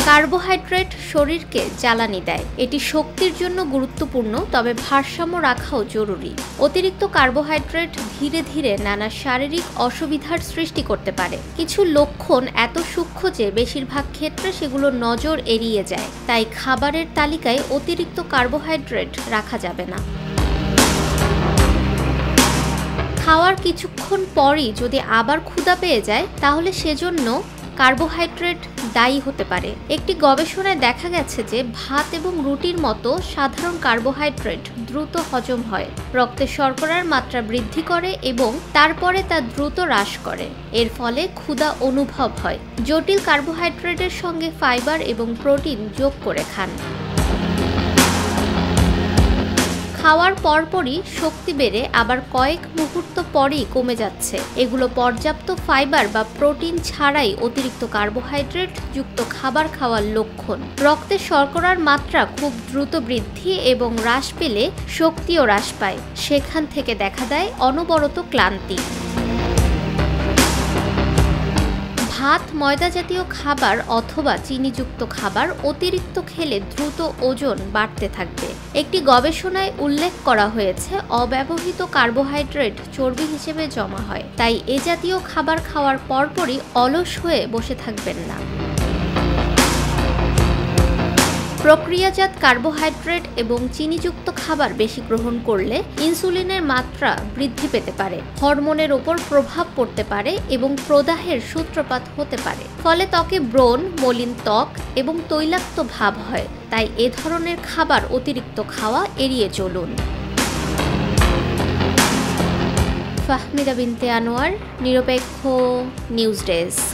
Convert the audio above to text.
Carbohydrate শরীরকে জ্বালানি দেয়। এটি শক্তির জন্য গুরুত্বপূর্ণ, তবে ভারসাম্য রাখাও জরুরি। অতিরিক্ত কার্বোহাইড্রেট ধীরে ধীরে নানা শারীরিক অসুবিধার সৃষ্টি করতে পারে। কিছু লক্ষণ এত সূক্ষ্ম যে বেশিরভাগ ক্ষেত্রে সেগুলো নজর এড়িয়ে যায়। তাই খাবারের তালিকায় অতিরিক্ত কার্বোহাইড্রেট রাখা যাবে না। খাওয়ার কিছুক্ষণ পরই যদি আবার ক্ষুধা পেয়ে যায়, তাহলে সেজন্য কার্বোহাইড্রেট দায়ী হতে পারে। একটি গবেষণায় দেখা গেছে যে ভাত এবং রুটির মতো সাধারণ কার্বোহাইড্রেট দ্রুত হজম হয়, রক্তে শর্করার মাত্রা বৃদ্ধি করে এবং তারপরে তা দ্রুত হ্রাস করে। এর ফলে ক্ষুধা অনুভব হয়। জটিল কার্বোহাইড্রেটের সঙ্গে ফাইবার এবং প্রোটিন যোগ করে খান। খাওয়ার পরপরই শক্তি বেড়ে আবার কয়েক মুহূর্ত পরেই কমে যাচ্ছে। এগুলো পর্যাপ্ত ফাইবার বা প্রোটিন ছাড়াই অতিরিক্ত কার্বোহাইড্রেট যুক্ত খাবার খাওয়ার লক্ষণ। রক্তে শর্করার মাত্রা খুব দ্রুত বৃদ্ধি এবং হ্রাস পেলে শক্তিও হ্রাস পায়। সেখান থেকে দেখা দেয় অনবরত ক্লান্তি। ভাত, ময়দা জাতীয় খাবার অথবা চিনিযুক্ত খাবার অতিরিক্ত খেলে দ্রুত ওজন বাড়তে থাকবে। একটি গবেষণায় উল্লেখ করা হয়েছে, অব্যবহৃত কার্বোহাইড্রেট চর্বি হিসেবে জমা হয়। তাই এ জাতীয় খাবার খাওয়ার পরপরই অলস হয়ে বসে থাকবেন না। প্রক্রিয়াজাত কার্বোহাইড্রেট এবং চিনিযুক্ত খাবার বেশি গ্রহণ করলে ইনসুলিনের মাত্রা বৃদ্ধি পেতে পারে, হরমোনের ওপর প্রভাব পড়তে পারে এবং প্রদাহের সূত্রপাত হতে পারে। ফলে ত্বকে ব্রণ, মলিন ত্বক এবং তৈলাক্ত ভাব হয়। তাই এ ধরনের খাবার অতিরিক্ত খাওয়া এড়িয়ে চলুন। ফাহমিদা বিনতে আনোয়ার, নিরপেক্ষ নিউজ ডেস্ক।